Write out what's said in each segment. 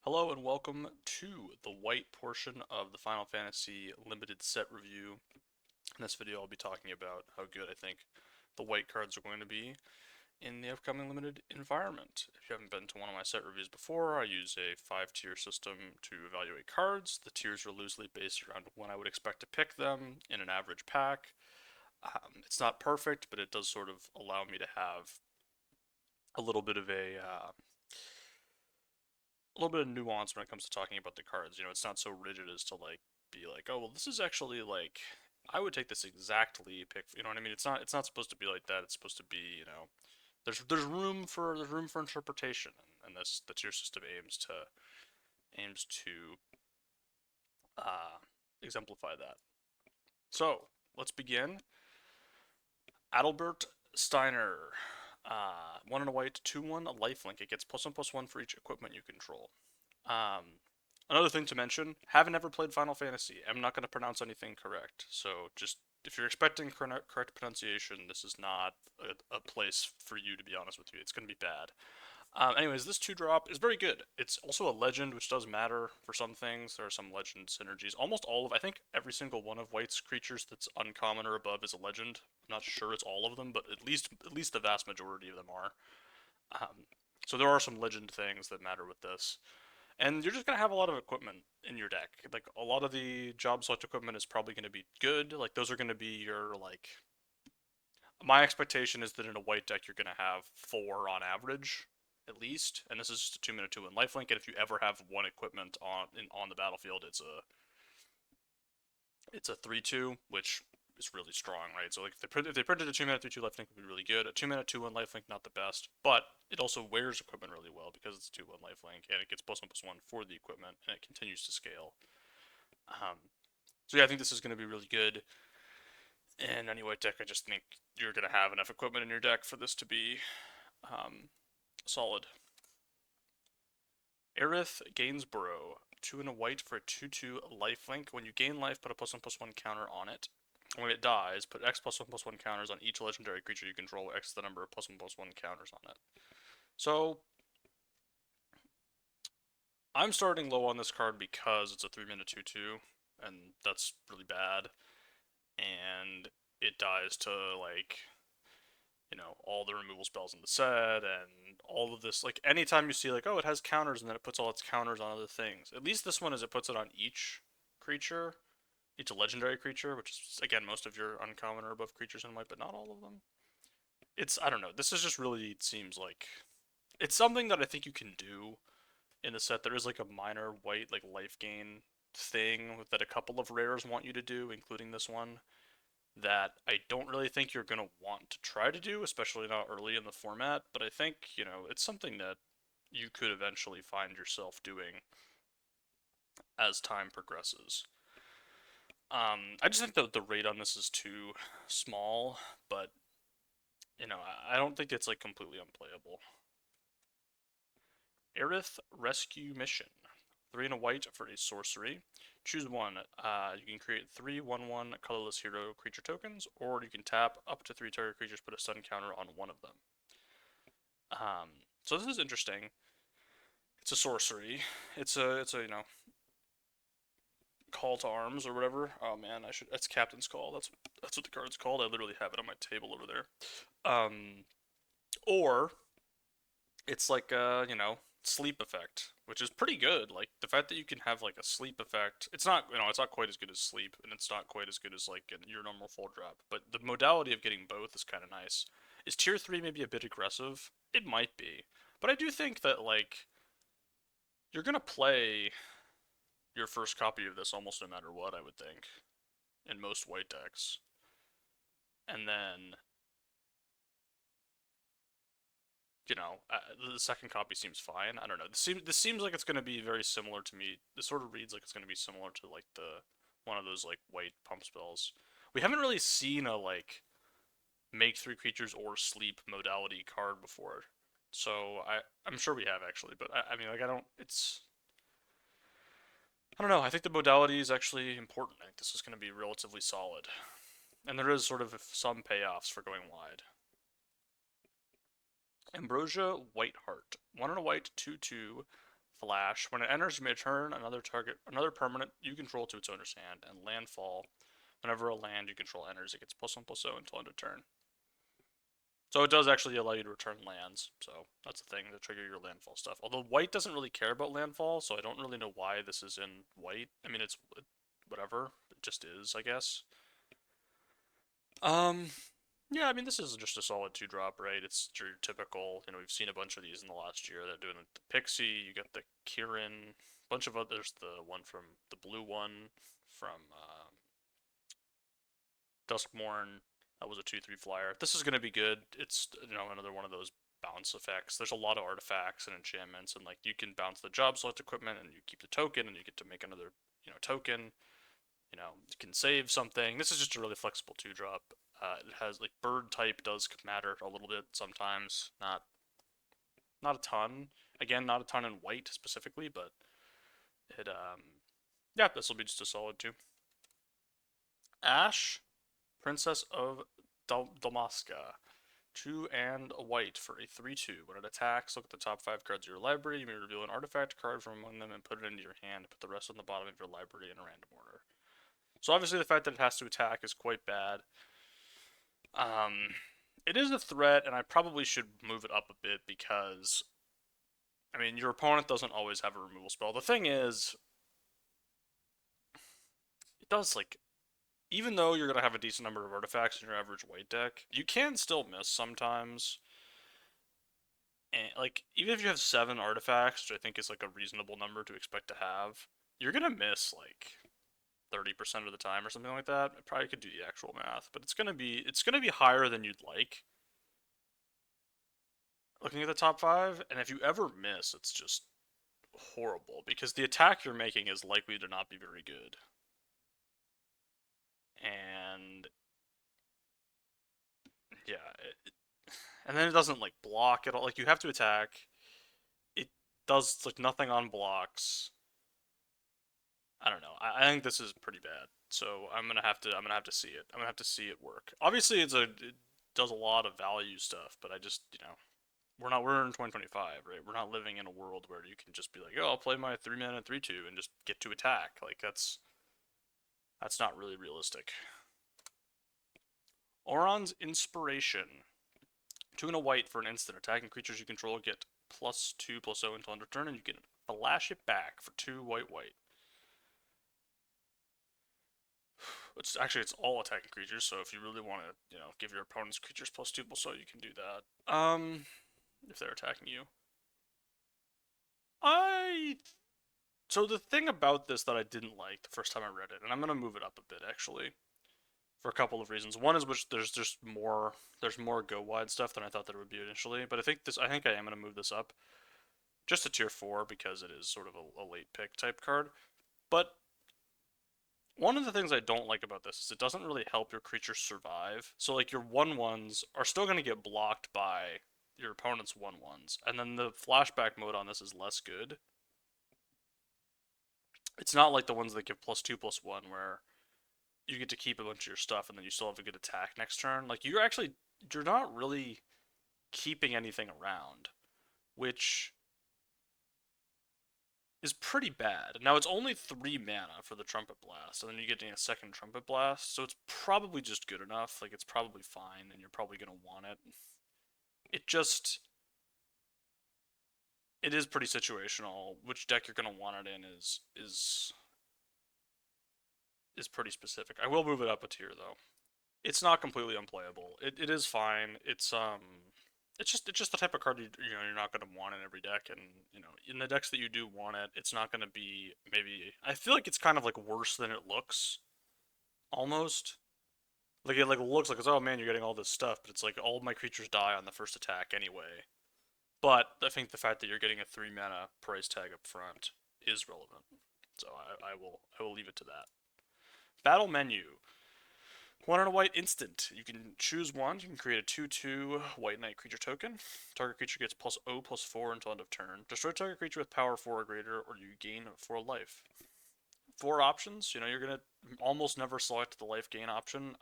Hello and welcome to the white portion of the Final Fantasy Limited Set Review. In this video I'll be talking about how good I think the white cards are going to be in the upcoming limited environment. If you haven't been to one of my set reviews before, I use a 5-tier system to evaluate cards. The tiers are loosely based around when I would expect to pick them in an average pack. It's not perfect, but it does sort of allow me to have a little bit of a little bit of nuance when it comes to talking about the cards. It's not so rigid as to be like, oh well, this is actually like I would take this exactly pick. You know what I mean? It's not supposed to be like that. It's supposed to be there's room for interpretation, and this the tier system aims to uh, exemplify that. So let's begin. Adalbert Steiner. 1 and a white, 2/1, a lifelink. It gets +1/+1 for each equipment you control. Another thing to mention, haven't ever played Final Fantasy. I'm not going to pronounce anything correct. So just, if you're expecting correct pronunciation, this is not a place for you, to be honest with you. It's going to be bad. Anyways, this 2-drop is very good. It's also a legend, which does matter for some things. There are some legend synergies. I think every single one of White's creatures that's uncommon or above is a legend. I'm not sure it's all of them, but at least the vast majority of them are. Um, so there are some legend things that matter with this. And you're just gonna have a lot of equipment in your deck. Like a lot of the job select equipment is probably gonna be good. Like those are gonna be your like. My expectation is that in a white deck you're gonna have 4 on average, at least. And this is just a 2-mana 2-1 lifelink. And if you ever have one equipment on the battlefield, it's a 3/2, which is really strong, right? So like if they printed a 2-mana 3/2 lifelink, it would be really good. A 2-mana 2/1 lifelink, not the best, but it also wears equipment really well because it's a 2/1 lifelink, and it gets +1/+1 for the equipment, and it continues to scale. Um, so yeah, I think this is going to be really good. In any white deck, I just think you're going to have enough equipment in your deck for this to be um, solid. Aerith Gainsborough, 2 and a white for a 2/2 lifelink. When you gain life, put a +1/+1 counter on it. When it dies, put X +1/+1 counters on each legendary creature you control, X the number of +1/+1 counters on it. So, I'm starting low on this card because it's a 3-mana 2/2, and that's really bad. And it dies to, all the removal spells in the set, and all of this. Like, anytime you see, like, oh, it has counters, and then it puts all its counters on other things. At least this one is it puts it on each creature, each legendary creature, which is, again, most of your uncommon or above creatures in white, but not all of them. I don't know. This is just really, it seems like it's something that I think you can do in the set. There is like a minor white like life gain thing that a couple of rares want you to do, including this one, that I don't really think you're gonna want to try to do, especially not early in the format. But I think it's something that you could eventually find yourself doing as time progresses. I just think that the rate on this is too small, but I don't think it's like completely unplayable. Aerith Rescue Mission. 3 and a white for a sorcery. Choose one. You can create 3/1/1 colorless hero creature tokens, or you can tap up to 3 target creatures, put a stun counter on one of them. So this is interesting. It's a sorcery. It's a call to arms or whatever. Oh man, I should. That's Captain's Call. That's what the card's called. I literally have it on my table over there. Or it's like sleep effect, which is pretty good. Like the fact that you can have like a sleep effect. It's not quite as good as sleep, and it's not quite as good as like your normal full drop. But the modality of getting both is kind of nice. Is tier 3 maybe a bit aggressive? It might be, but I do think that like you're gonna play your first copy of this almost no matter what. I would think in most white decks, and then the second copy seems fine. I don't know. This seems like it's going to be very similar to me. This sort of reads like it's going to be similar to like the one of those like white pump spells. We haven't really seen a like make 3 creatures or sleep modality card before, so I'm sure we have actually, but I mean like I don't know. I think the modality is actually important. I think this is going to be relatively solid, and there is sort of some payoffs for going wide. Ambrosia Whiteheart. 1 and a white, 2/2 flash. When it enters, you may turn another permanent you control to its owner's hand, and landfall. Whenever a land you control enters, it gets +1/+0 until end of turn. So it does actually allow you to return lands. So that's the thing to trigger your landfall stuff. Although white doesn't really care about landfall, so I don't really know why this is in white. I mean, it's whatever. It just is, I guess. Um, yeah, I mean, this is just a solid 2-drop, right? It's your typical, we've seen a bunch of these in the last year. They're doing the Pixie, you got the Kirin, bunch of others, the one from, the blue one from Duskmourn, that was a 2/3 flyer. This is going to be good. It's, another one of those bounce effects. There's a lot of artifacts and enchantments, and, like, you can bounce the job select equipment, and you keep the token, and you get to make another, token. You can save something. This is just a really flexible 2-drop. It has, like, bird type does matter a little bit sometimes, not a ton. Again, not a ton in white specifically, but it yeah, this will be just a solid 2. Ash, Princess of Damaska. 2 and a white for a 3/2. When it attacks, look at the top 5 cards of your library. You may reveal an artifact card from among them and put it into your hand. Put the rest on the bottom of your library in a random order. So obviously the fact that it has to attack is quite bad. It is a threat, and I probably should move it up a bit because, I mean, your opponent doesn't always have a removal spell. The thing is, it does, like, even though you're going to have a decent number of artifacts in your average white deck, you can still miss sometimes. And, like, even if you have 7 artifacts, which I think is, like, a reasonable number to expect to have, you're going to miss, like, 30% of the time or something like that. I probably could do the actual math, but it's gonna be higher than you'd like. Looking at the top 5, and if you ever miss, it's just horrible because the attack you're making is likely to not be very good. And yeah, and then it doesn't, like, block at all. Like, you have to attack. It does, like, nothing on blocks. I don't know. I think this is pretty bad. So I'm gonna have to see it. I'm gonna have to see it work. Obviously, it does a lot of value stuff, but I just, we're in 2025, right? We're not living in a world where you can just be like, oh, I'll play my 3-mana 3/2 and just get to attack. Like, that's not really realistic. Oron's Inspiration. 2 and a white for an instant. Attacking creatures you control get +2/+0 until end of turn, and you can flash it back for 2 white. It's all attacking creatures, so if you really want to, give your opponent's creatures +2/+0, you can do that. If they're attacking you. So the thing about this that I didn't like the first time I read it, and I'm gonna move it up a bit actually, for a couple of reasons. One is which there's just there's more go wide stuff than I thought there would be initially, but I think I am gonna move this up just to tier 4 because it is sort of a late pick type card. But one of the things I don't like about this is it doesn't really help your creatures survive. So, like, your 1/1s are still gonna get blocked by your opponent's 1/1s, and then the flashback mode on this is less good. It's not like the ones that give +2/+1 where you get to keep a bunch of your stuff and then you still have a good attack next turn. Like, you're not really keeping anything around, which is pretty bad. Now, it's only 3 mana for the Trumpet Blast, and then you get a second Trumpet Blast, so it's probably just good enough. Like, it's probably fine, and you're probably going to want it. It just, it is pretty situational. Which deck you're going to want it in is pretty specific. I will move it up a tier, though. It's not completely unplayable. It is fine. It's just the type of card you're not going to want in every deck, and in the decks that you do want it, it's not going to be maybe. I feel like it's kind of like worse than it looks, almost. Like it looks like it's, oh man, you're getting all this stuff, but it's like all of my creatures die on the first attack anyway. But I think the fact that you're getting a 3 mana price tag up front is relevant, so I will leave it to that. Battle menu. 1 and a white instant. You can choose one. You can create a 2/2 white knight creature token. Target creature gets +0/+4 until end of turn. Destroy target creature with power 4 or greater, or you gain 4 life. 4 options. You're gonna almost never select the life gain option.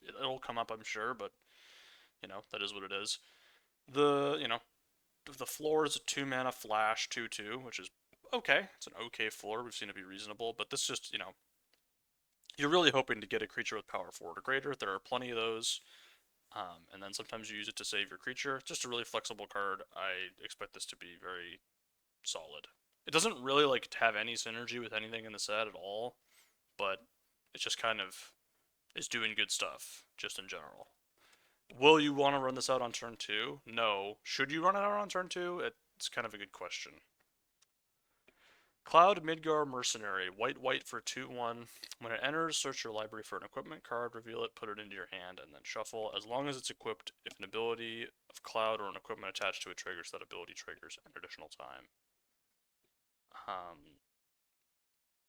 It'll come up, I'm sure, but that is what it is. The floor is a 2 mana flash 2/2, which is okay. It's an okay floor. We've seen it be reasonable, but this just, you know, you're really hoping to get a creature with power 4 or greater. There are plenty of those. And then sometimes you use it to save your creature. Just a really flexible card. I expect this to be very solid. It doesn't really like have any synergy with anything in the set at all, but it just kind of is doing good stuff just in general. Will you want to run this out on turn 2? No. Should you run it out on turn 2? It's kind of a good question. Cloud Midgar Mercenary, white for 2/1. When it enters, search your library for an equipment card, reveal it, put it into your hand, and then shuffle. As long as it's equipped, if an ability of Cloud or an equipment attached to it triggers, that ability triggers an additional time.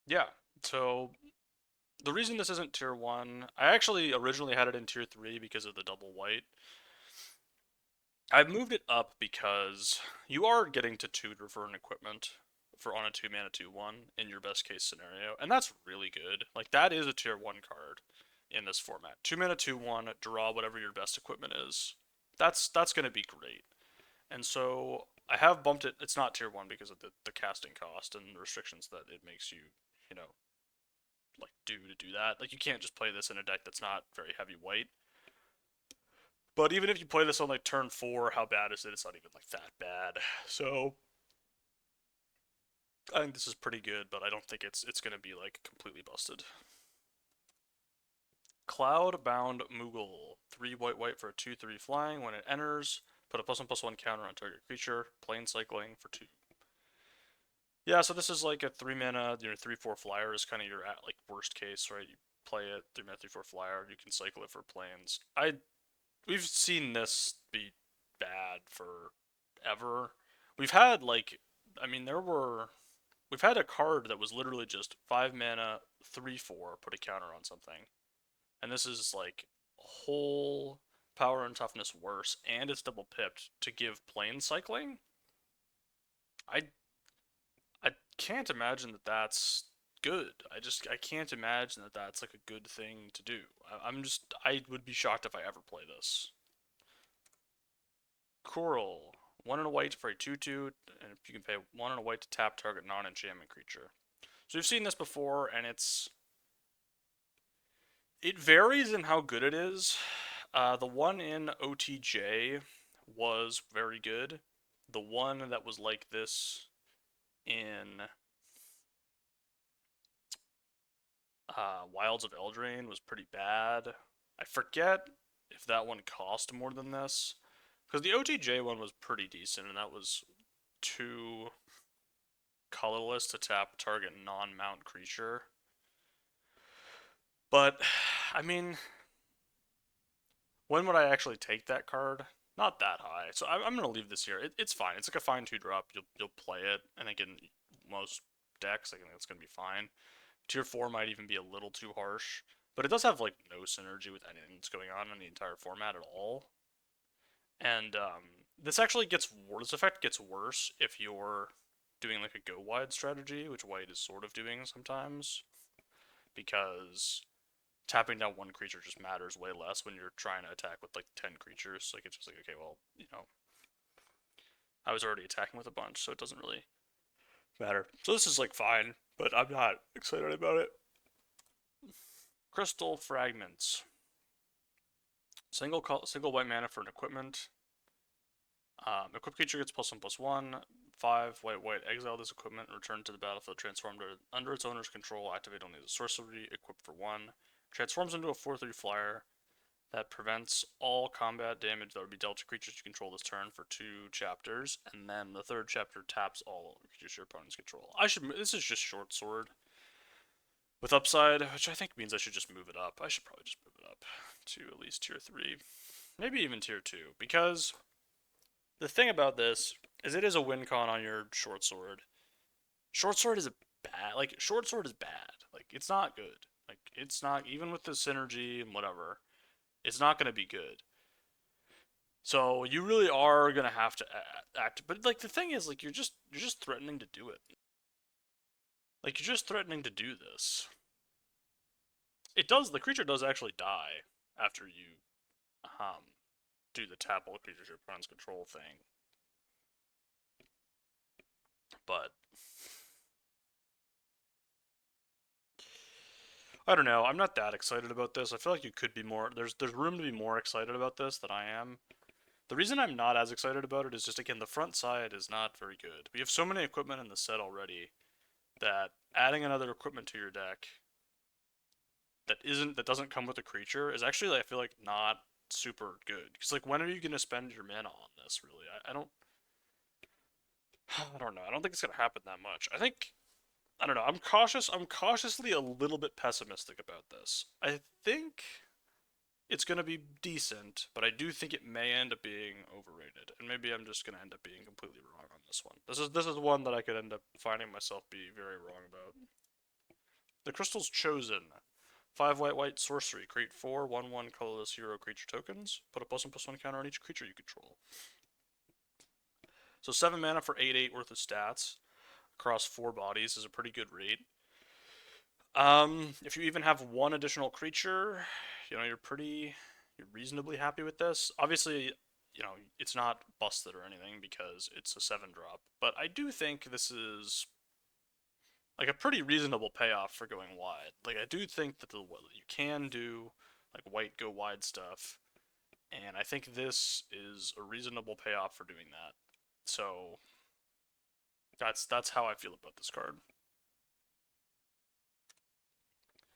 Yeah, so the reason this isn't tier 1, I actually originally had it in tier 3 because of the double white. I've moved it up because you are getting to tutor for an equipment for on a 2 mana 2/1 in your best case scenario, and that's really good. Like that is a tier 1 card in this format. 2 mana 2/1, draw whatever your best equipment is. That's going to be great. And so I have bumped it. It's not tier 1 because of the casting cost and the restrictions that it makes you, you know, like do to do that. Like you can't just play this in a deck that's not very heavy white. But even if you play this on like turn 4, how bad is it? It's not even like that bad. So I think this is pretty good, but I don't think it's gonna be like completely busted. Cloudbound Moogle, 3 white for a 2/3 flying. When it enters, put a +1/+1 counter on target creature. Plane cycling for 2. Yeah, so this is like a 3 mana, 3/4 flyer is kind of your like worst case, right? You play it 3 mana 3/4 flyer. You can cycle it for planes. We've seen this be bad forever. We've had like, I mean, we've had a card that was literally just 5 mana 3/4, put a counter on something, and this is like whole power and toughness worse, and it's double pipped to give plane cycling. I I can't imagine that that's good. I can't imagine that that's like a good thing to do. I would be shocked if I ever play this. Coral, 1 and a white for a 2/2, and if you can pay 1 and a white to tap target non-enchantment creature. So we've seen this before, and it varies in how good it is. The one in OTJ was very good. The one that was like this in Wilds of Eldraine was pretty bad. I forget if that one cost more than this, because the OTJ one was pretty decent, and that was 2 colorless to tap target non-mount creature. But I mean, when would I actually take that card? Not that high. So I'm gonna leave this here. It's fine. It's like a fine 2-drop. You'll play it, and again, most decks, I think it's gonna be fine. Tier 4 might even be a little too harsh, but it does have like no synergy with anything that's going on in the entire format at all. And this actually gets this effect gets worse if you're doing like a go wide strategy, which white is sort of doing sometimes, because tapping down one creature just matters way less when you're trying to attack with like 10 creatures. Like it's just like, okay, well, I was already attacking with a bunch, so it doesn't really matter. So this is like fine, but I'm not excited about it. Crystal Fragments. Single white mana for an equipment. Equipped creature gets +1/+1. 5 white. Exile this equipment. Return to the battlefield. Transformed under its owner's control. Activate only the sorcery. Equipped for 1. Transforms into a 4/3 flyer that prevents all combat damage that would be dealt to creatures you control this turn for 2 chapters, and then the 3rd chapter taps all creatures your opponents control. This is just short sword with upside, which I think means I should just move it up. I should probably just move it up to at least tier 3, maybe even tier 2, because the thing about this is it is a win con on your short sword. Short sword is short sword is bad. Like it's not good. Like it's not, even with the synergy and whatever, it's not going to be good. So you really are going to have to act. But like the thing is, like you're just threatening to do it. Like you're just threatening to do this. The creature does actually die after you do the tap all creatures your opponent's control thing. But I don't know. I'm not that excited about this. I feel like you could be more. There's room to be more excited about this than I am. The reason I'm not as excited about it is just again the front side is not very good. We have so many equipment in the set already that adding another equipment to your deck that doesn't come with a creature is actually I feel like not super good. Because like when are you gonna spend your mana on this really? I don't I don't know. I don't think it's gonna happen that much. I don't know. I'm cautious. I'm cautiously a little bit pessimistic about this. I think it's going to be decent, but I do think it may end up being overrated, and maybe I'm just going to end up being completely wrong on this one. This is one that I could end up finding myself be very wrong about. The Crystal's Chosen. 5 white white sorcery. Create 4 1/1 colorless hero creature tokens. Put a +1/+1 counter on each creature you control. So 7 mana for 8/8 worth of stats across 4 bodies is a pretty good rate. If you even have one additional creature, you're reasonably happy with this. Obviously, it's not busted or anything because it's a 7-drop, but I do think this is like a pretty reasonable payoff for going wide. Like I do think that you can do like white go wide stuff, and I think this is a reasonable payoff for doing that. So that's how I feel about this card.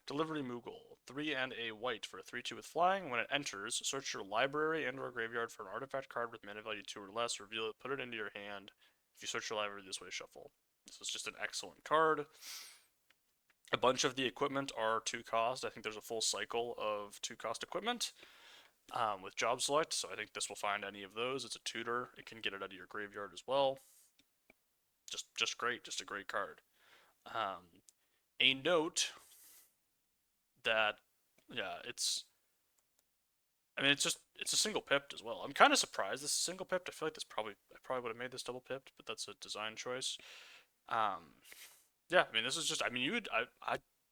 Delivery Moogle. 3 and a white for a 3/2 with flying. When it enters, search your library and or graveyard for an artifact card with mana value 2 or less, reveal it, put it into your hand. If you search your library this way, shuffle. This is just an excellent card. A bunch of the equipment are 2 cost. I think there's a full cycle of 2 cost equipment with job select, so I think this will find any of those. It's a tutor. It can get it out of your graveyard as well. Just great. Just a great card. A note that it's it's a single pipped as well. I'm kind of surprised this is single pipped. I feel like I probably would have made this double pipped, but that's a design choice. Yeah, I mean this is just I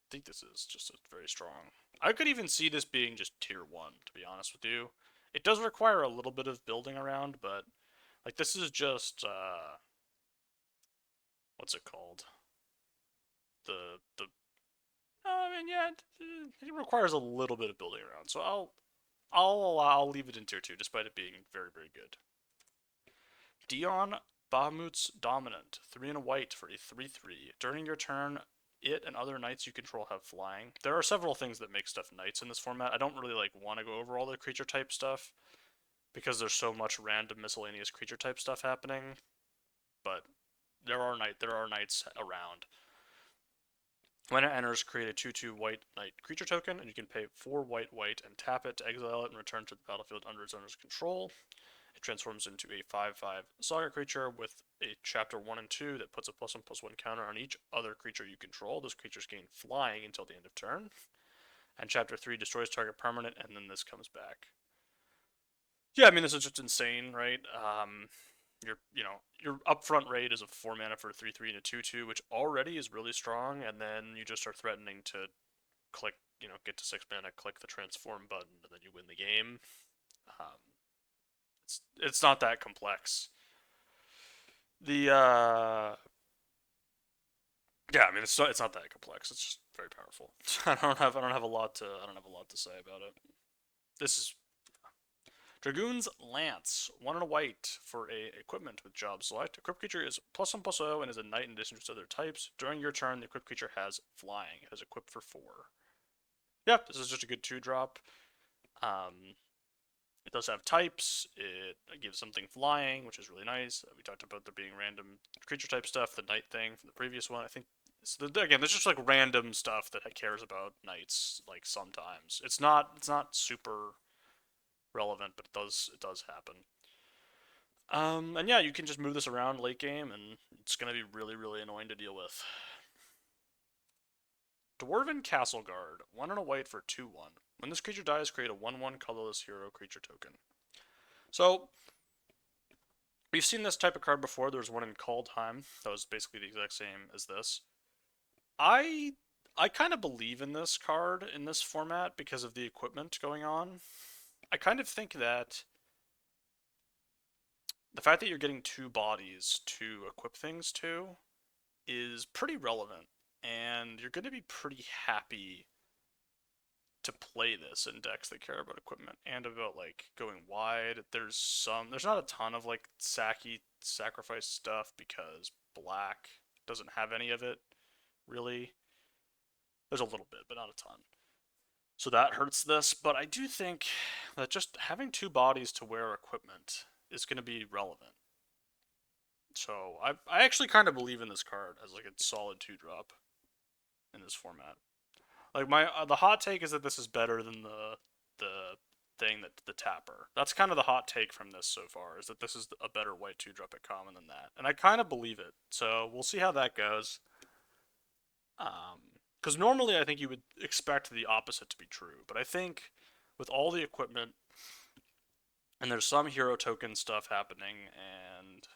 think this is just a very strong. I could even see this being just tier 1 to be honest with you. It does require a little bit of building around, but like this is just what's it called? The I mean yeah, it requires a little bit of building around. So I'll leave it in tier 2 despite it being very very good. Dion Bahamut's Dominant, 3 and a white for a 3/3. During your turn, it and other knights you control have flying. There are several things that make stuff knights in this format. I don't really want to go over all the creature type stuff because there's so much random miscellaneous creature type stuff happening, but there are knights around. When it enters, create a 2/2 white knight creature token, and you can pay 4 white white and tap it to exile it and return to the battlefield under its owner's control. It transforms into a 5/5 saga creature with a chapter 1 and 2 that puts a +1/+1 counter on each other creature you control. Those creatures gain flying until the end of turn. And chapter 3 destroys target permanent, and then this comes back. Yeah, I mean this is just insane, right? Your upfront rate is a 4 mana for a 3/3 and a 2/2, which already is really strong, and then you just are threatening to click, get to 6 mana, click the transform button, and then you win the game. It's not that complex. The yeah, I mean it's not that complex. It's just very powerful. I don't have a lot to say about it. This is Dragoon's Lance, 1 and a white for a equipment with job select. Equipped creature is +1/+0 and is a knight in addition to other types. During your turn, the equipped creature has flying. It is equipped for 4. Yep, this is just a good 2-drop. It does have types. It gives something flying, which is really nice. We talked about there being random creature type stuff, the knight thing from the previous one. I think again, there's just like random stuff that cares about knights. Like sometimes it's not super relevant, but it does happen. And yeah, you can just move this around late game, and it's gonna be really really annoying to deal with. Dwarven Castle Guard, 1 and a white for 2/1. When this creature dies, create a 1/1 colorless hero creature token. So we've seen this type of card before. There was one in Kaldheim that was basically the exact same as this. I kind of believe in this card in this format because of the equipment going on. I kind of think that the fact that you're getting 2 bodies to equip things to is pretty relevant, and you're going to be pretty happy to play this in decks that care about equipment and about like going wide. There's not a ton of like sacky sacrifice stuff because black doesn't have any of it really. There's a little bit, but not a ton. So that hurts this, but I do think that just having two bodies to wear equipment is going to be relevant. So I actually kind of believe in this card as like a solid 2-drop in this format. Like my the hot take is that this is better than the thing that the tapper. That's kind of the hot take from this so far is that this is a better white 2-drop at common than that, and I kind of believe it. So we'll see how that goes. Because normally I think you would expect the opposite to be true, but I think with all the equipment and there's some hero token stuff happening, and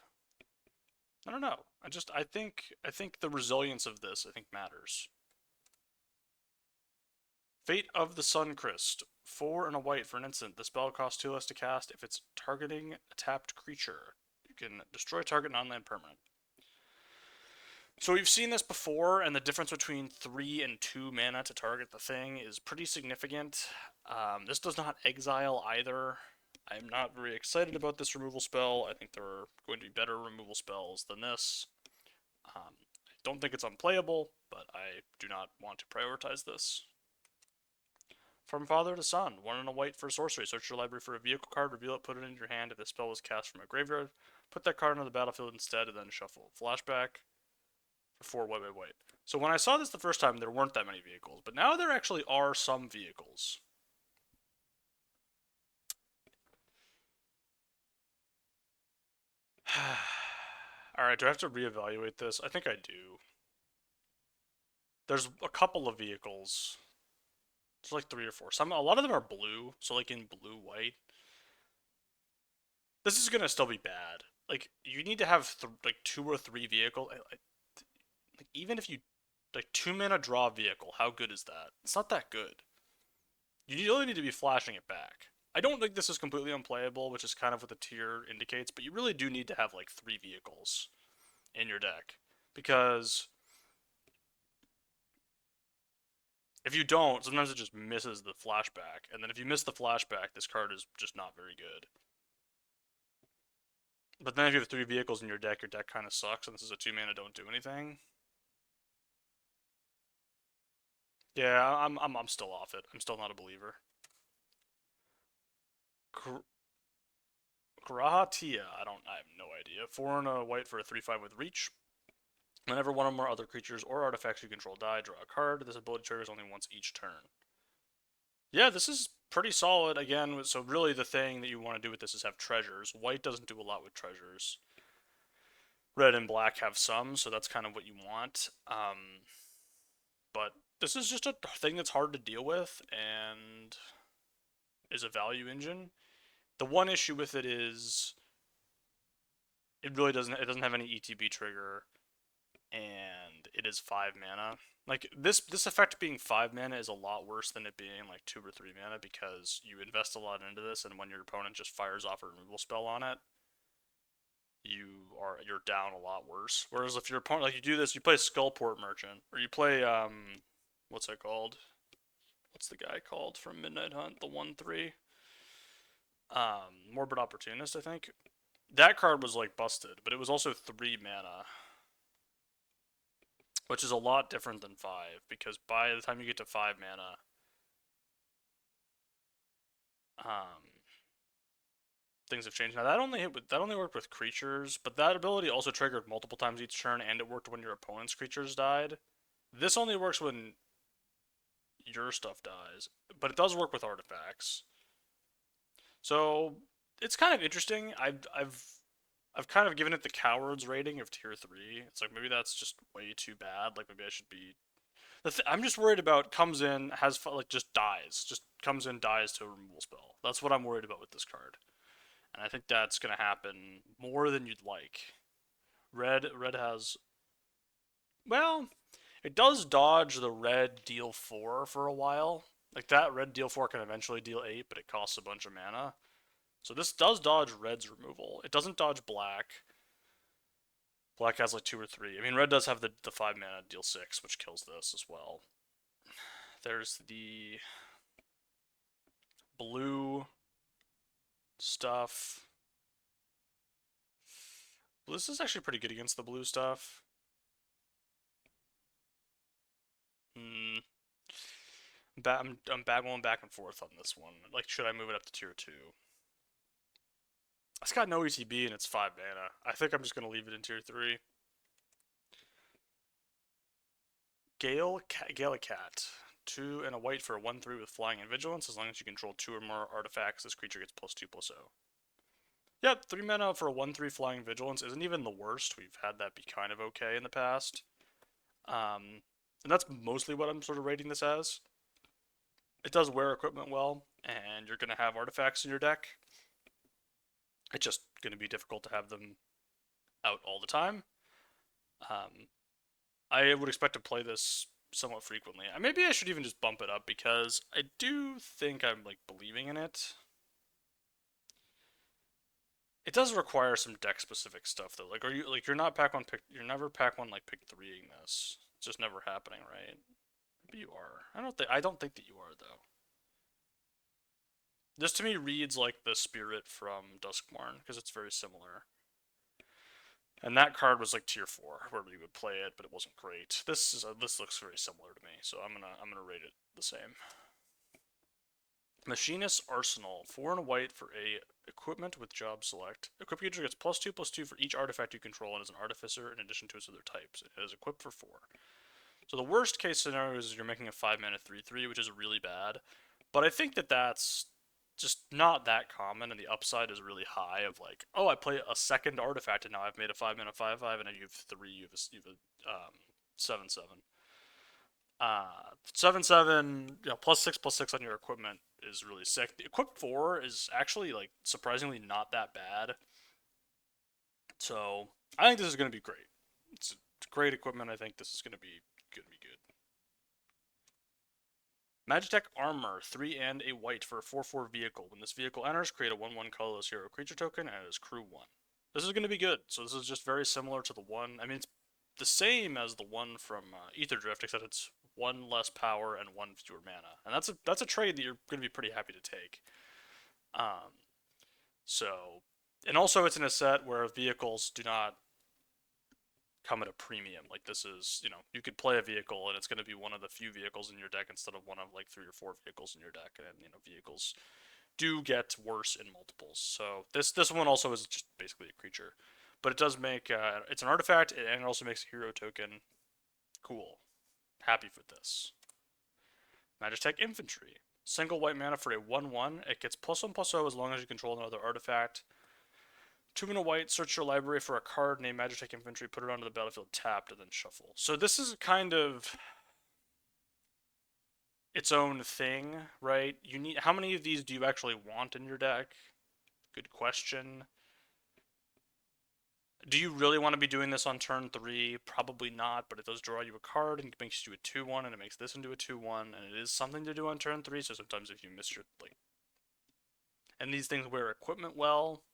I don't know. I think the resilience of this I think matters. Fate of the Suncrest. 4 and a white for an instant. The spell costs 2 less to cast if it's targeting a tapped creature. You can destroy target non-land permanent. So we've seen this before, and the difference between 3 and 2 mana to target the thing is pretty significant. This does not exile either. I'm not very excited about this removal spell. I think there are going to be better removal spells than this. I don't think it's unplayable, but I do not want to prioritize this. From Father to Son, 1 and a white for sorcery. Search your library for a vehicle card, reveal it, put it in your hand. If the spell was cast from a graveyard, put that card onto the battlefield instead, and then shuffle. Flashback for 4 white, white, white. So when I saw this the first time, there weren't that many vehicles, but now there actually are some vehicles. Alright, do I have to reevaluate this? I think I do. There's a couple of vehicles. There's like 3 or 4. A lot of them are blue, so like in blue-white. This is gonna still be bad. Like, you need to have like 2 or 3 vehicles. Like, even if you like 2 mana draw vehicle, how good is that? It's not that good. You only need to be flashing it back. I don't think this is completely unplayable, which is kind of what the tier indicates, but you really do need to have like 3 vehicles in your deck. Because if you don't, sometimes it just misses the flashback. And then if you miss the flashback, this card is just not very good. But then if you have 3 vehicles in your deck kind of sucks, and this is a 2 mana don't do anything. Yeah, I'm still off it. I'm still not a believer. Grahatia, I have no idea. 4 and a white for a 3/5 with reach. Whenever one or more other creatures or artifacts you control die, draw a card. This ability triggers only once each turn. Yeah, this is pretty solid. Again, so really the thing that you want to do with this is have treasures. White doesn't do a lot with treasures. Red and black have some, so that's kind of what you want. But this is just a thing that's hard to deal with and is a value engine. The one issue with it is it really doesn't have any ETB trigger, and it is 5 mana. Like this effect being 5 mana is a lot worse than it being like 2 or 3 mana because you invest a lot into this, and when your opponent just fires off a removal spell on it, you're down a lot worse. Whereas if your opponent, like, you do this, you play Skullport Merchant, or you play what's it called? What's the guy called from Midnight Hunt? The 1/3. Morbid Opportunist, I think. That card was like busted, but it was also 3 mana, which is a lot different than 5 because by the time you get to 5 mana, things have changed. Now that only worked with creatures, but that ability also triggered multiple times each turn, and it worked when your opponent's creatures died. This only works when your stuff dies, but it does work with artifacts. So it's kind of interesting. I've kind of given it the cowards rating of tier 3. It's like maybe that's just way too bad. Like maybe I should be. I'm just worried about comes in has like just dies, just comes in dies to a removal spell. That's what I'm worried about with this card, and I think that's gonna happen more than you'd like. Red has, well, it does dodge the red deal 4 for a while. Like that red deal 4 can eventually deal 8, but it costs a bunch of mana. So this does dodge red's removal. It doesn't dodge black. Black has like 2 or 3. I mean, red does have the 5 mana deal 6, which kills this as well. There's the Blue stuff. Well, this is actually pretty good against the blue stuff. Hmm. I'm going back and forth on this one. Like, should I move it up to tier 2? It's got no ETB and it's 5 mana. I think I'm just going to leave it in tier 3. Gale Cat. 2 and a white for a 1/3 with flying and vigilance. As long as you control 2 or more artifacts, this creature gets +2/+0. Yep, 3 mana for a 1/3 flying vigilance isn't even the worst. We've had that be kind of okay in the past. And that's mostly what I'm sort of rating this as. It does wear equipment well, and you're going to have artifacts in your deck. It's just going to be difficult to have them out all the time. I would expect to play this somewhat frequently. Maybe I should even just bump it up because I do think I'm like believing in it. It does require some deck specific stuff though. Like, are you like you're not pack one pick? You're never pack one like pick 3ing this. It's just never happening, right? Maybe you are. I don't think that you are though. This to me reads like the spirit from Duskmourn because it's very similar. And that card was like tier 4, where you would play it, but it wasn't great. This looks very similar to me, so I'm gonna rate it the same. Machinist Arsenal, 4 and a white for a equipment with job select. Equip creature gets +2/+2 for each artifact you control and is an artificer in addition to its other types. It is equipped for 4. So the worst case scenario is you're making a 5 mana 3/3, which is really bad. But I think that that's just not that common, and the upside is really high. Of like, oh, I play a second artifact, and now I've made a 5 mana 5/5, and then you have 3. You have a 7/7. 7/7, +6/+6 on your equipment is really sick. The equip 4 is actually like surprisingly not that bad. So I think this is going to be great. It's great equipment. I think this is going to be good. Magitech Armor, 3 and a white for a 4/4 vehicle. When this vehicle enters, create a 1/1 colorless hero creature token, and it is crew 1. This is going to be good. So this is just very similar to the one. I mean, it's the same as the one from Ether Drift, except it's 1 less power and 1 fewer mana, and that's a trade that you're going to be pretty happy to take. So, and also it's in a set where vehicles do not come at a premium. Like this is, you could play a vehicle and it's going to be one of the few vehicles in your deck instead of one of like 3 or 4 vehicles in your deck, and vehicles do get worse in multiples. So this one also is just basically a creature, but it does make it's an artifact and it also makes a hero token. Cool, happy for this. Magitech Infantry, single white mana for a 1/1. It gets +1/+0 as long as you control another artifact. 2 and a white, search your library for a card named Magitech Infantry, put it onto the battlefield tapped, and then shuffle. So this is kind of its own thing, right? How many of these do you actually want in your deck? Good question. Do you really want to be doing this on turn 3? Probably not, but it does draw you a card and it makes you a 2/1, and it makes this into a 2/1, and it is something to do on turn 3, so sometimes if you miss your, like... And these things wear equipment well.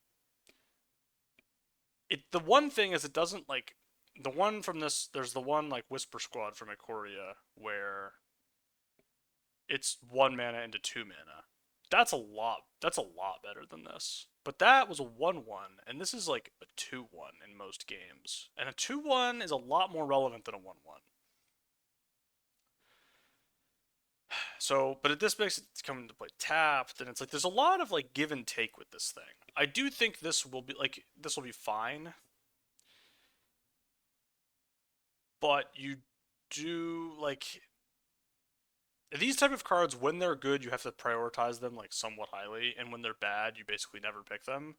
The one thing is it doesn't, like... The one from this, there's the one, like, Whisper Squad from Ikoria, where it's 1 mana into 2 mana. That's a lot better than this. But that was a 1/1, and this is like a 2/1 in most games. And a 2/1 is a lot more relevant than a 1/1. So, but this makes it come into play tapped, and it's like there's a lot of like give and take with this thing. I do think this will be fine. But you do like these type of cards, when they're good, you have to prioritize them like somewhat highly, and when they're bad, you basically never pick them.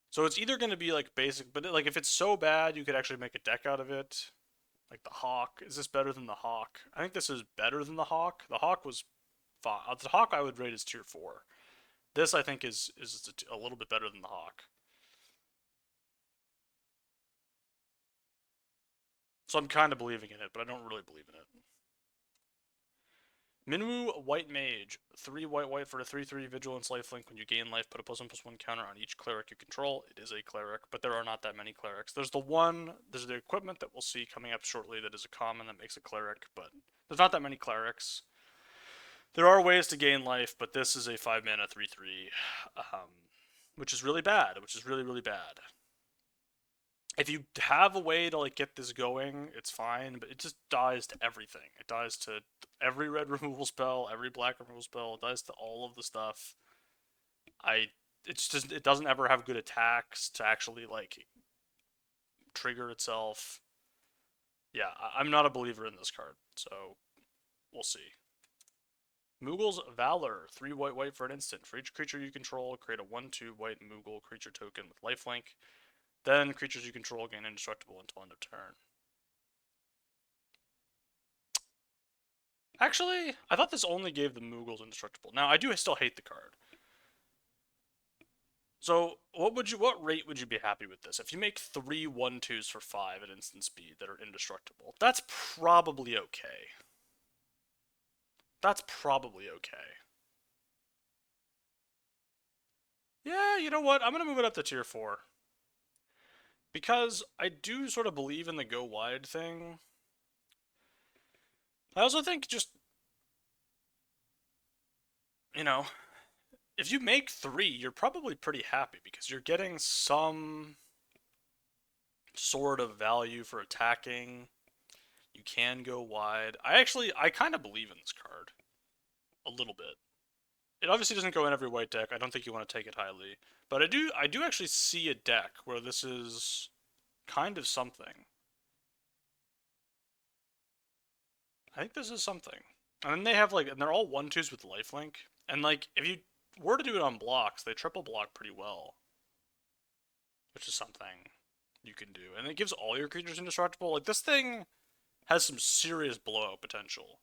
So it's either going to be like basic, but like if it's so bad, you could actually make a deck out of it. Like the Hawk, is this better than the Hawk? I think this is better than the Hawk. The Hawk was fine. The Hawk I would rate as tier 4. This I think is a little bit better than the Hawk. So I'm kind of believing in it, but I don't really believe in it. Minwu White Mage, 3 white for a 3/3 Vigilance lifelink. When you gain life, put a +1/+1 counter on each cleric you control. It is a cleric, but there are not that many clerics. There's the equipment that we'll see coming up shortly that is a common that makes a cleric, but there's not that many clerics. There are ways to gain life, but this is a 5 mana 3/3, which is really bad. Which is really bad. If you have a way to like get this going, it's fine, but it just dies to everything. It dies to every red removal spell, every black removal spell. It dies to all of the stuff. I it's just it doesn't ever have good attacks to actually like trigger itself. Yeah, I'm not a believer in this card, so we'll see. Moogle's Valor, 3 white for an instant. For each creature you control, create a 1/2 white Moogle creature token with lifelink. Then creatures you control gain indestructible until end of turn. Actually, I thought this only gave the Moogles indestructible. Now, I do still hate the card. So, what rate would you be happy with this? If you make 3 1/2s for 5 at instant speed that are indestructible, that's probably okay. That's probably okay. Yeah, you know what? I'm gonna move it up to tier 4. Because I do sort of believe in the go wide thing. I also think just, you know, if you make 3, you're probably pretty happy because you're getting some sort of value for attacking. You can go wide. I kind of believe in this card a little bit. It obviously doesn't go in every white deck. I don't think you want to take it highly, but I do actually see a deck where this is kind of something. I think this is something. And then they have like, and they're all 1/2s with lifelink. And like, if you were to do it on blocks, they triple block pretty well, which is something you can do. And it gives all your creatures indestructible. Like, this thing has some serious blowout potential,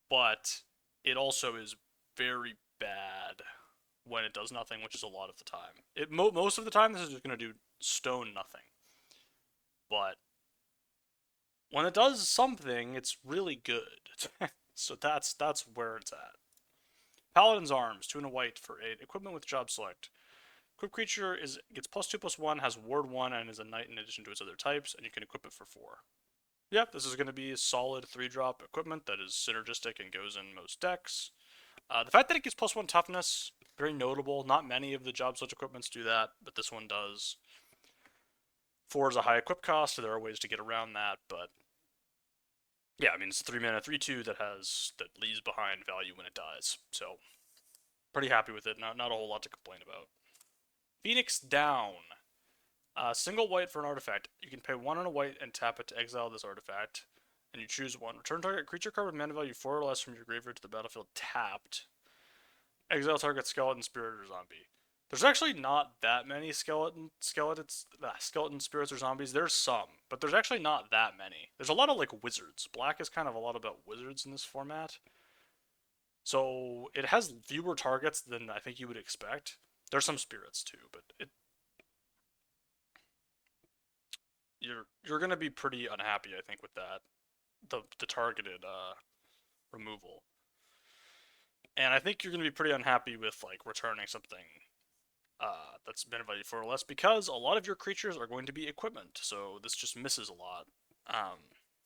but it also is very bad when it does nothing, which is a lot of the time. Most of the time, this is just going to do stone nothing. But when it does something, it's really good. So that's where it's at. Paladin's Arms, 2 and a white for 8. Equipment with job select. Equip creature gets +2/+1, has ward 1, and is a knight in addition to its other types, and you can equip it for 4. Yep, this is going to be a solid 3-drop equipment that is synergistic and goes in most decks. The fact that it gives +1 toughness, very notable. Not many of the job select equipments do that, but this one does. 4 is a high equip cost, so there are ways to get around that, but yeah, I mean, it's a 3 mana 3/2 that leaves behind value when it dies. So, pretty happy with it. Not a whole lot to complain about. Phoenix Down. Single white for an artifact. You can pay 1 and a white and tap it to exile this artifact. And you choose one. Return target creature card with mana value 4 or less from your graveyard to the battlefield tapped. Exile target skeleton, spirit, or zombie. There's actually not that many skeleton spirits or zombies. There's some, but there's actually not that many. There's a lot of like wizards. Black is kind of a lot about wizards in this format. So it has fewer targets than I think you would expect. There's some spirits too, but you're gonna be pretty unhappy, I think, with that. The targeted removal. And I think you're gonna be pretty unhappy with like returning something that's been invited for less because a lot of your creatures are going to be equipment, so this just misses a lot.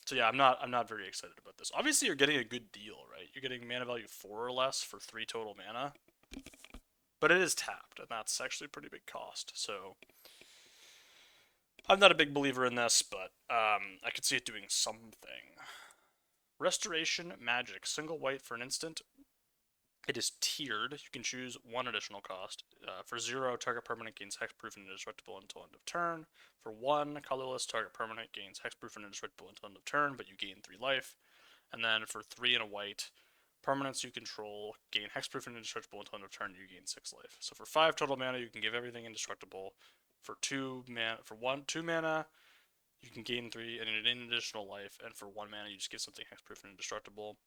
So yeah, I'm not very excited about this. Obviously, you're getting a good deal, right? You're getting mana value 4 or less for 3 total mana, but it is tapped, and that's actually a pretty big cost. So I'm not a big believer in this, but I could see it doing something. Restoration Magic, single white for an instant. It is tiered. You can choose 1 additional cost. For 0, target permanent gains hexproof and indestructible until end of turn. For 1, colorless, target permanent gains hexproof and indestructible until end of turn, but you gain 3 life. And then for 3 and a white, permanents you control gain hexproof and indestructible until end of turn, you gain 6 life. So for 5 total mana, you can give everything indestructible. For 2 mana, you can gain 3 and an additional life. And for 1 mana, you just give something hexproof and indestructible.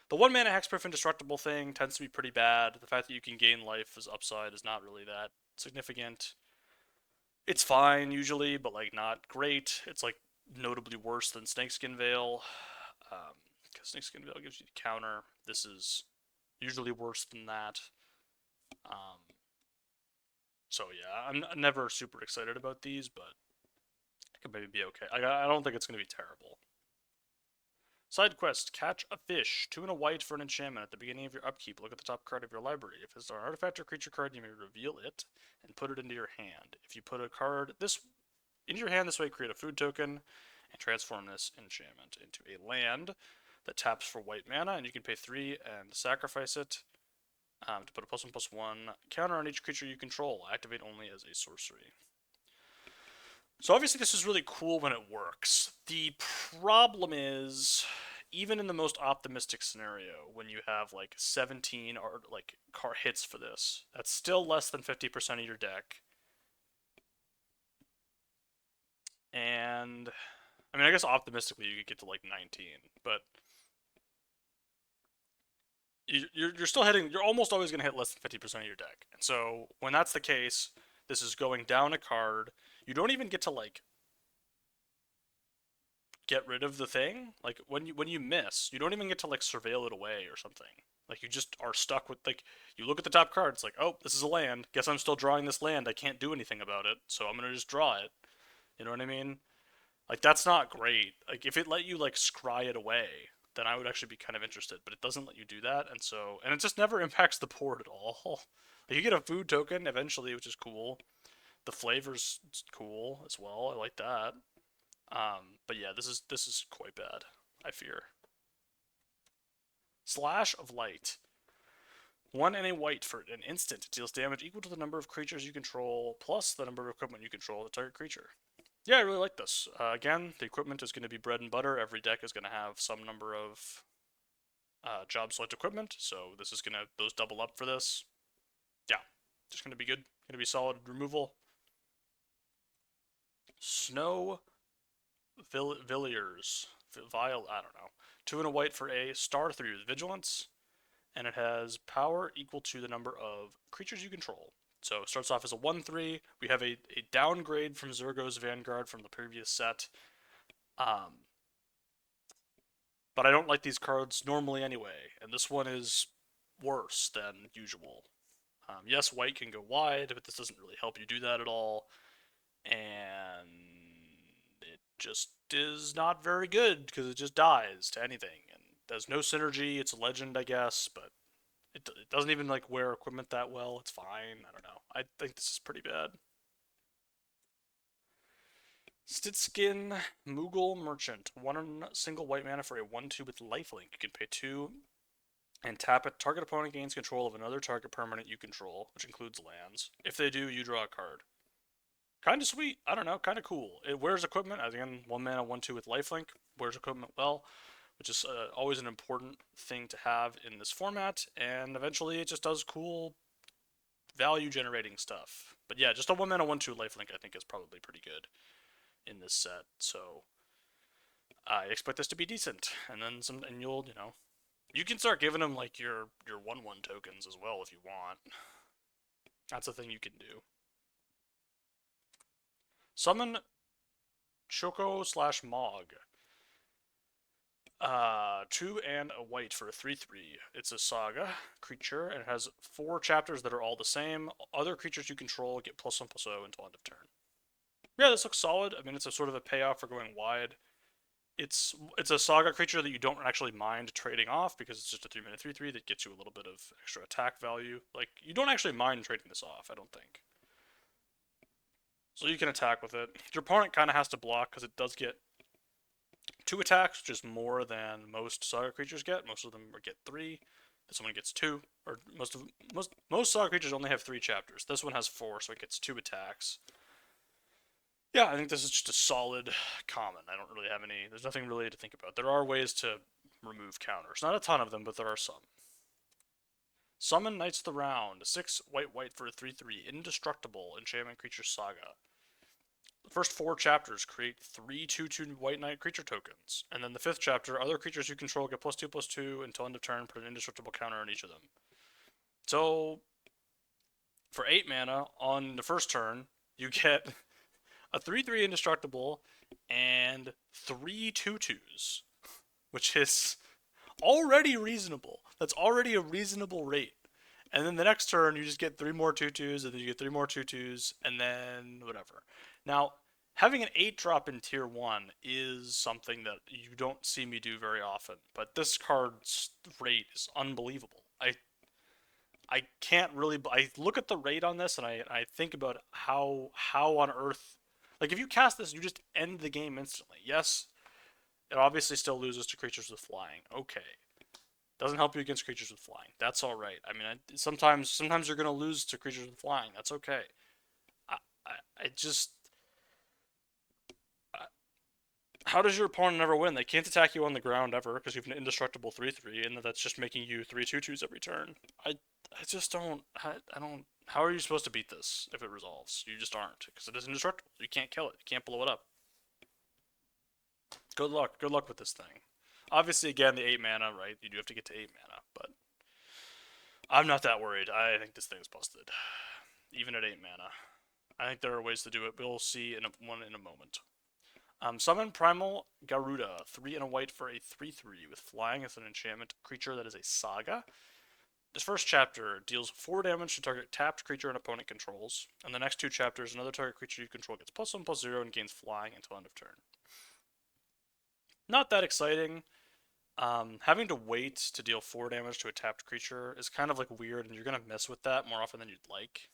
The 1 mana hexproof indestructible thing tends to be pretty bad. The fact that you can gain life as upside is not really that significant. It's fine usually, but like not great. It's like notably worse than Snakeskin Veil. Because Snakeskin Veil gives you the counter. This is usually worse than that. Um, so yeah, I'm never super excited about these, but it could maybe be okay. I don't think it's going to be terrible. Side quest, catch a fish. 2 and a white for an enchantment. At the beginning of your upkeep, look at the top card of your library. If it's an artifact or creature card, you may reveal it and put it into your hand. If you put a card into your hand this way, create a food token and transform this enchantment into a land that taps for white mana, and you can pay 3 and sacrifice it to put a +1/+1 counter on each creature you control. Activate only as a sorcery. So obviously this is really cool when it works. The problem is, even in the most optimistic scenario, when you have like 17 or like car hits for this, that's still less than 50% of your deck. And I mean, I guess optimistically you could get to like 19, but you're still hitting. You're almost always going to hit less than 50% of your deck. And so when that's the case, this is going down a card. You don't even get to like get rid of the thing. Like when you miss, you don't even get to like surveil it away or something. Like you just are stuck with like you look at the top card. It's like, oh, this is a land. Guess I'm still drawing this land. I can't do anything about it, so I'm gonna just draw it. You know what I mean? Like that's not great. Like if it let you like scry it away, then I would actually be kind of interested. But it doesn't let you do that, and it just never impacts the board at all. Like you get a food token eventually, which is cool. The flavor's cool as well. I like that. But yeah, this is quite bad, I fear. Slash of Light. 1 and a white for an instant. It deals damage equal to the number of creatures you control plus the number of equipment you control of the target creature. Yeah, I really like this. Again, the equipment is going to be bread and butter. Every deck is going to have some number of job select equipment, so this is going to, those double up for this. Yeah, just going to be good. Going to be solid removal. Snow Villiers. Vile, I don't know. 2 and a white for a star 3 with vigilance, and it has power equal to the number of creatures you control. So it starts off as a 1/3. We have a downgrade from Zurgo's Vanguard from the previous set. But I don't like these cards normally anyway, and this one is worse than usual. Yes, white can go wide, but this doesn't really help you do that at all. And it just is not very good because it just dies to anything and does no synergy. It's a legend, I guess, but it doesn't even like wear equipment that well. It's fine. I don't know. I think this is pretty bad. Stitskin Moogle Merchant. 1 single white mana for a 1/2 with lifelink. You can pay 2 and tap it. Target opponent gains control of another target permanent you control, which includes lands. If they do, you draw a card. Kind of sweet. I don't know. Kind of cool. It wears equipment. Again, 1 mana, 1/2 with lifelink. Wears equipment well, which is always an important thing to have in this format. And eventually, it just does cool value generating stuff. But yeah, just a 1 mana, 1/2 lifelink I think is probably pretty good in this set. So I expect this to be decent. And then some, and you can start giving them like your 1/1 tokens as well if you want. That's a thing you can do. Summon Choco/Mog. 2 and a white for a 3/3. It's a saga creature, and it has 4 chapters that are all the same. Other creatures you control get +1/+0 until end of turn. Yeah, this looks solid. I mean, it's a sort of a payoff for going wide. It's a saga creature that you don't actually mind trading off because it's just a 3-mana 3/3 that gets you a little bit of extra attack value. Like, you don't actually mind trading this off, I don't think. So you can attack with it. Your opponent kind of has to block because it does get 2 attacks, which is more than most saga creatures get. Most of them get 3. This one gets 2. Or most saga creatures only have 3 chapters. This one has 4, so it gets 2 attacks. Yeah, I think this is just a solid common. I don't really have any. There's nothing really to think about. There are ways to remove counters. Not a ton of them, but there are some. Summon Knights of the Round. 6 white for a 3/3. Indestructible enchantment creature saga. The first 4 chapters create 3 2/2 white knight creature tokens. And then the 5th chapter, other creatures you control get +2/+2 until end of turn, put an indestructible counter on each of them. So, for 8 mana, on the first turn, you get a 3/3 indestructible and 3 2/2s, which is already reasonable. That's already a reasonable rate. And then the next turn, you just get 3 more 2/2s, and then you get 3 more 2/2s, and then whatever. Now, Having an 8 drop in tier 1 is something that you don't see me do very often, but this card's rate is unbelievable. I can't really. I look at the rate on this and I think about how on earth, like if you cast this, you just end the game instantly. Yes, it obviously still loses to creatures with flying. Okay, doesn't help you against creatures with flying. That's all right. I mean, sometimes you're gonna lose to creatures with flying. That's okay. I I just how does your opponent ever win? They can't attack you on the ground ever because you have an indestructible 3/3, and that's just making you 3/2/2s every turn. I just don't. I don't. How are you supposed to beat this if it resolves? You just aren't because it is indestructible. You can't kill it. You can't blow it up. Good luck. Good luck with this thing. Obviously, again, the 8 mana, right? You do have to get to 8 mana, but I'm not that worried. I think this thing's busted, even at 8 mana. I think there are ways to do it. We'll see one in a moment. Summon Primal Garuda, 3 and a white for a 3/3 with flying as an enchantment creature that is a saga. This first chapter deals 4 damage to target tapped creature an opponent controls, and the next 2 chapters, another target creature you control gets +1/+0 and gains flying until end of turn. Not that exciting. Having to wait to deal 4 damage to a tapped creature is kind of like weird, and you're gonna mess with that more often than you'd like.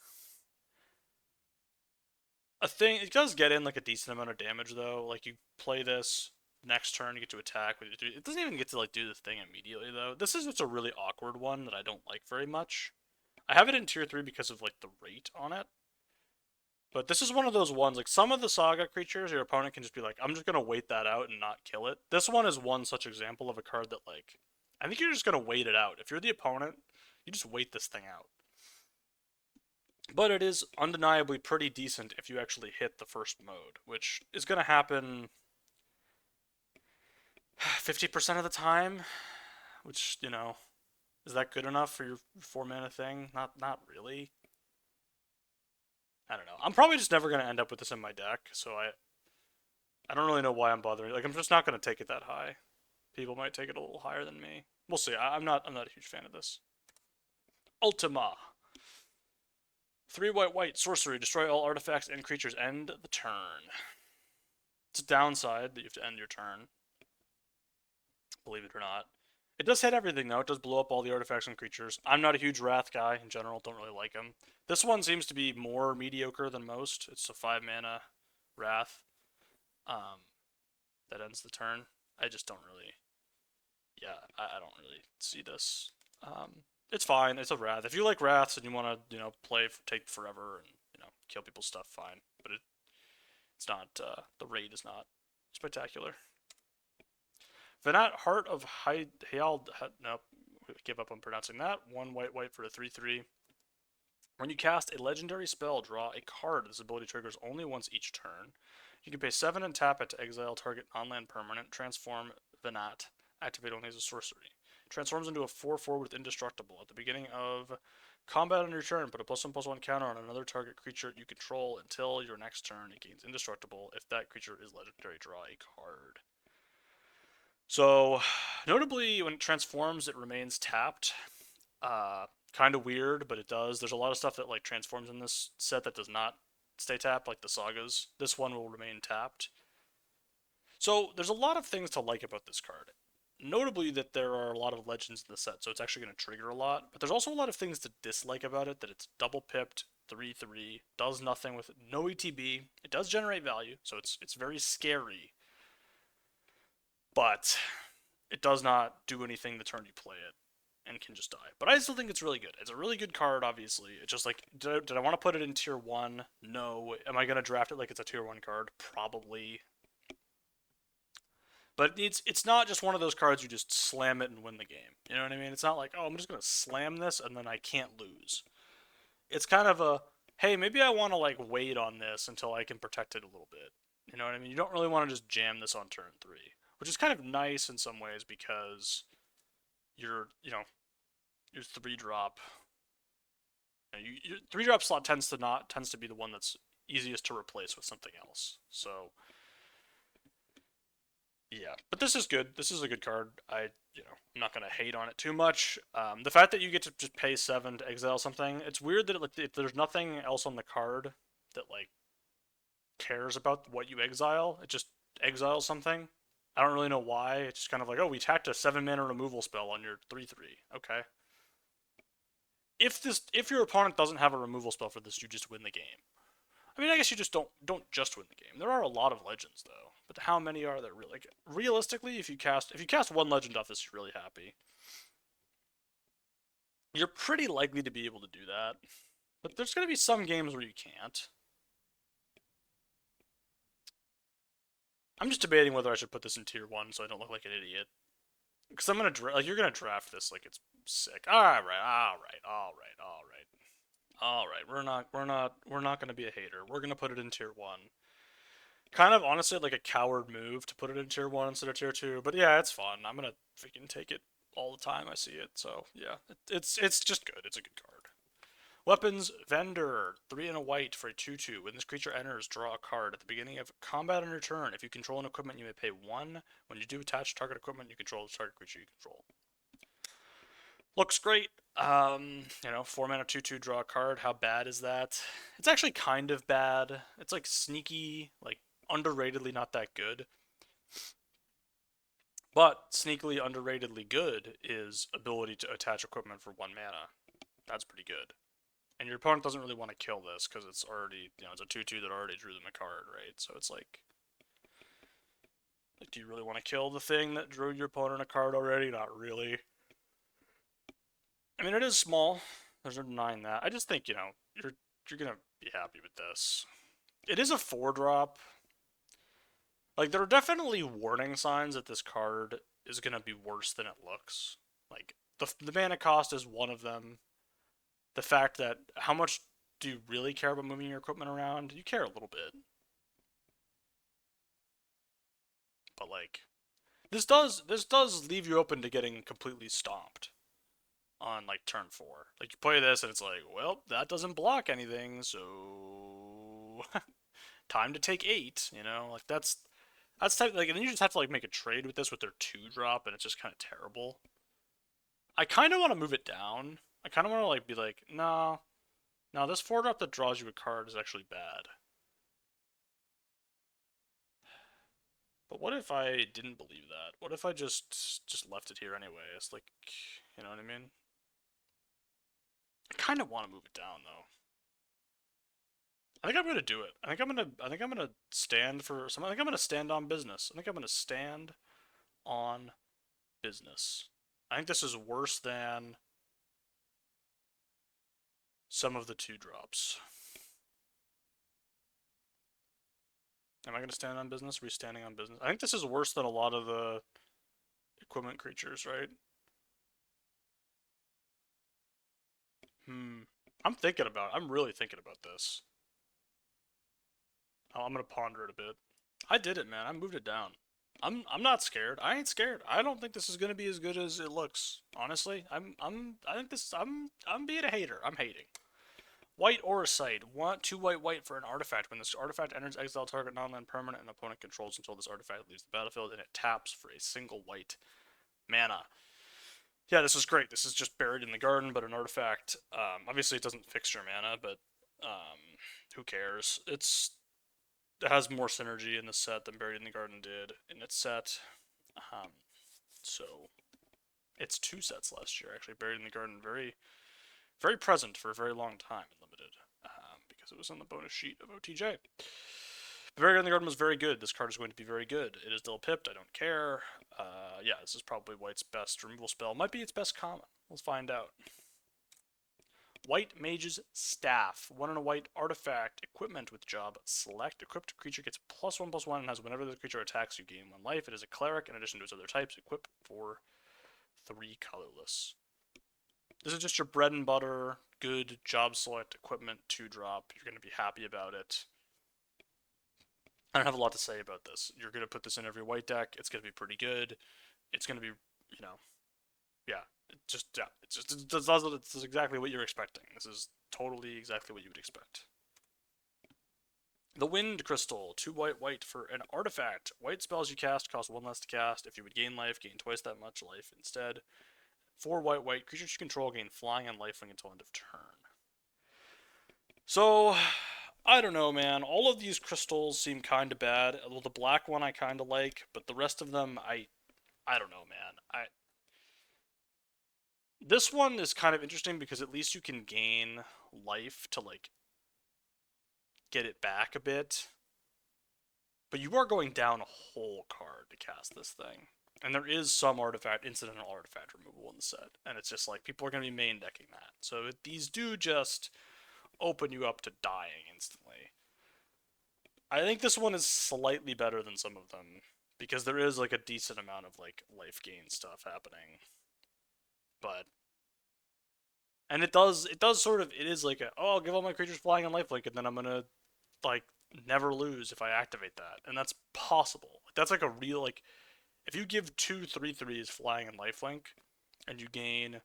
It does get in like a decent amount of damage though. Like you play this next turn, you get to attack. It doesn't even get to like do the thing immediately though. This is just a really awkward one that I don't like very much. I have it in tier 3 because of like the rate on it. But this is one of those ones, like some of the saga creatures, your opponent can just be like, I'm just gonna wait that out and not kill it. This one is one such example of a card that like, I think you're just gonna wait it out. If you're the opponent, you just wait this thing out. But it is undeniably pretty decent if you actually hit the first mode, which is gonna happen 50% of the time, which, is that good enough for your 4 mana thing? Not really. I don't know. I'm probably just never gonna end up with this in my deck, so I don't really know why I'm bothering. Like I'm just not gonna take it that high. People might take it a little higher than me. We'll see. I'm not a huge fan of this. Ultima. 3 white sorcery. Destroy all artifacts and creatures. End the turn. It's a downside that you have to end your turn. Believe it or not. It does hit everything though. It does blow up all the artifacts and creatures. I'm not a huge Wrath guy in general. Don't really like him. This one seems to be more mediocre than most. It's a 5 mana Wrath. That ends the turn. I just don't really. Yeah, I don't really see this. It's fine. It's a Wrath. If you like Wraths and you want to, take forever and kill people's stuff, fine. But it's not. The raid is not spectacular. Venat, Heart of Hayal. Nope, give up on pronouncing that. 1 white for a 3/3. When you cast a legendary spell, draw a card. This ability triggers only once each turn. You can pay 7 and tap it to exile target non-land permanent. Transform Venat. Activate only as a sorcery. Transforms into a 4/4 with indestructible. At the beginning of combat on your turn, put a +1/+1 counter on another target creature you control until your next turn. It gains indestructible. If that creature is legendary, draw a card. So, notably, when it transforms, it remains tapped. Kind of weird, but it does. There's a lot of stuff that like transforms in this set that does not stay tapped, like the sagas. This one will remain tapped. So there's a lot of things to like about this card. Notably that there are a lot of legends in the set, so it's actually going to trigger a lot. But there's also a lot of things to dislike about it, that it's double pipped, 3/3, does nothing with it, no ETB. It does generate value, so it's very scary. But it does not do anything the turn you play it, and can just die. But I still think it's really good. It's a really good card, obviously. It's just like, did I want to put it in tier 1? No. Am I going to draft it like it's a tier 1 card? Probably. But it's not just one of those cards you just slam it and win the game. You know what I mean? It's not like, oh, I'm just going to slam this and then I can't lose. It's kind of a, hey, maybe I want to like wait on this until I can protect it a little bit. You know what I mean? You don't really want to just jam this on turn 3, which is kind of nice in some ways because your 3-drop, your 3-drop slot tends to be the one that's easiest to replace with something else. So yeah, but this is good. This is a good card. I'm not gonna hate on it too much. The fact that you get to just pay 7 to exile something, it's weird that if there's nothing else on the card that like cares about what you exile. It just exiles something. I don't really know why. It's just kind of like, oh, we tacked a 7-mana removal spell on your 3/3. Okay. If your opponent doesn't have a removal spell for this, you just win the game. I mean, I guess you just don't just win the game. There are a lot of legends though, but how many are there really? Like, realistically, if you cast one legend off this, you're really happy. You're pretty likely to be able to do that, but there's going to be some games where you can't. I'm just debating whether I should put this in tier 1 so I don't look like an idiot. Because I'm gonna you're gonna draft this like it's sick. All right, all right, all right, all right, all right. We're not gonna be a hater. We're gonna put it in tier 1. Kind of honestly like a coward move to put it in tier 1 instead of tier 2. But yeah, it's fun. I'm gonna freaking take it all the time I see it. So yeah, it's just good. It's a good card. Weapons Vendor, 3 and a white for a 2/2. When this creature enters, draw a card. At the beginning of combat on your turn, if you control an equipment, you may pay 1. When you do attach target equipment, you control the target creature you control. Looks great. 4 mana 2/2, draw a card. How bad is that? It's actually kind of bad. It's like sneaky, like underratedly not that good. But sneakily underratedly good is ability to attach equipment for 1 mana. That's pretty good. And your opponent doesn't really want to kill this because it's already, it's a 2/2 that already drew them a card, right? So it's like, do you really want to kill the thing that drew your opponent a card already? Not really. I mean, it is small. There's no denying that. I just think, you're gonna be happy with this. It is a 4-drop. Like, there are definitely warning signs that this card is gonna be worse than it looks. Like, the mana cost is one of them. The fact that how much do you really care about moving your equipment around? You care a little bit. But like this does leave you open to getting completely stomped on like turn 4. Like you play this and it's like, well, that doesn't block anything, so time to take 8, Like that's type like, and then you just have to like make a trade with this with their 2-drop and it's just kind of terrible. I kind of want to move it down. I kind of want to like be like, nah, now this 4-drop that draws you a card is actually bad. But what if I didn't believe that? What if I just left it here anyway? It's like, you know what I mean? I kind of want to move it down though. I think I'm gonna do it. I think I'm gonna stand for some. I think I'm gonna stand on business. I think I'm gonna stand on business. I think this is worse than some of the 2-drops. Am I gonna stand on business? Are we standing on business? I think this is worse than a lot of the equipment creatures, right? I'm really thinking about this. Oh, I'm gonna ponder it a bit. I did it, man. I moved it down. I'm not scared. I ain't scared. I don't think this is gonna be as good as it looks. Honestly, I think this. I'm being a hater. I'm hating. White Auracite. Want 2 white for an artifact. When this artifact enters exile, target non-land permanent and opponent controls until this artifact leaves the battlefield, and it taps for a single white mana. Yeah, this is great. This is just Buried in the Garden, but an artifact. Obviously, it doesn't fix your mana, but who cares? It has more synergy in the set than Buried in the Garden did in its set. So it's 2 sets last year actually. Buried in the Garden very, very present for a very long time in limited, because it was on the bonus sheet of OTJ. Buried in the Garden was very good. This card is going to be very good. It is still pipped. I don't care. Yeah, this is probably White's best removal spell. Might be its best common. We'll find out. White Mage's Staff. 1 and a white artifact. Equipment with job. Select. Equipped creature gets +1/+1 and has whenever the creature attacks you gain 1 life. It is a cleric in addition to its other types. Equip for 3 colorless. This is just your bread and butter, good job select equipment 2-drop. You're going to be happy about it. I don't have a lot to say about this. You're going to put this in every white deck. It's going to be pretty good. It's going to be, yeah. It's exactly what you're expecting. This is totally exactly what you would expect. The Wind Crystal, 2 white for an artifact. White spells you cast cost 1 less to cast. If you would gain life, gain twice that much life instead. 4 white creatures you control gain flying and lifelink until end of turn. So I don't know, man. All of these crystals seem kind of bad. Well, the black one I kind of like, but the rest of them, I don't know, man. This one is kind of interesting because at least you can gain life to like get it back a bit, but you are going down a whole card to cast this thing. And there is some incidental artifact removal in the set, and it's just like people are going to be main decking that. So these do just open you up to dying instantly. I think this one is slightly better than some of them because there is like a decent amount of like life gain stuff happening. But it does sort of it is like I'll give all my creatures flying and lifelink and then I'm gonna like never lose if I activate that. And that's possible. That's like a real like if you give 2/3/3s flying and lifelink and you gain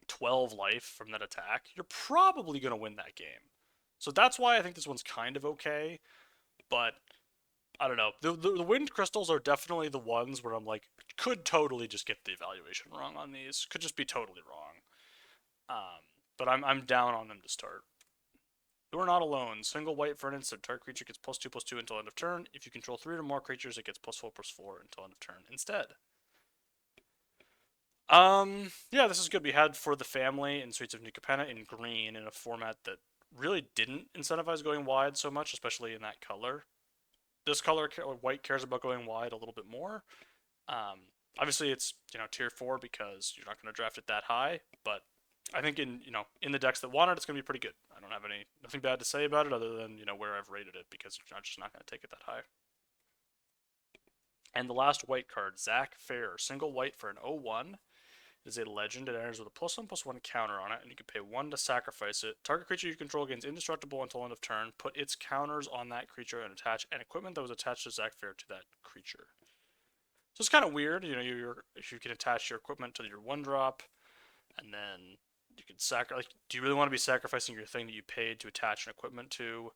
12 life from that attack, you're probably gonna win that game. So that's why I think this one's kind of okay, but I don't know. The wind crystals are definitely the ones where I'm like, could totally just get the evaluation wrong on these. Could just be totally wrong. Um, but I'm down on them to start. You are not alone. Single white for an instant. Target creature gets +2/+2 until end of turn. If you control 3 or more creatures, it gets +4/+4 until end of turn instead. Yeah, this is good. We had For the Family in Streets of New Capenna in green in a format that really didn't incentivize going wide so much, especially in that color. This color, white, cares about going wide a little bit more. Obviously, it's tier 4 because you're not going to draft it that high, but I think in the decks that want it, it's going to be pretty good. I don't have nothing bad to say about it other than where I've rated it because you're just not going to take it that high. And the last white card, Zach Fair, single white for an 0/1. It is a legend. It enters with a +1/+1 counter on it, and you can pay 1 to sacrifice it. Target creature you control gains indestructible until end of turn. Put its counters on that creature and attach an equipment that was attached to Zach Fair to that creature. So it's kind of weird, if you can attach your equipment to your 1-drop, and then you can do you really want to be sacrificing your thing that you paid to attach an equipment to,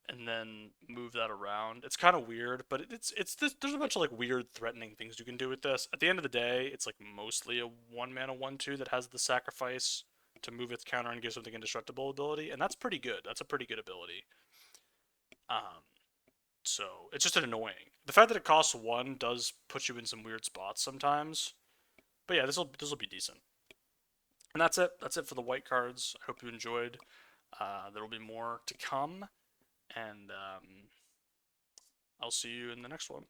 and then move that around? It's kind of weird, but there's a bunch of like weird threatening things you can do with this. At the end of the day, it's like mostly a 1-mana 1/2 that has the sacrifice to move its counter and give something indestructible ability, and that's pretty good. That's a pretty good ability. Um, so it's just annoying. The fact that it costs 1 does put you in some weird spots sometimes. But yeah, this will be decent. And that's it. That's it for the white cards. I hope you enjoyed. There will be more to come, and I'll see you in the next one.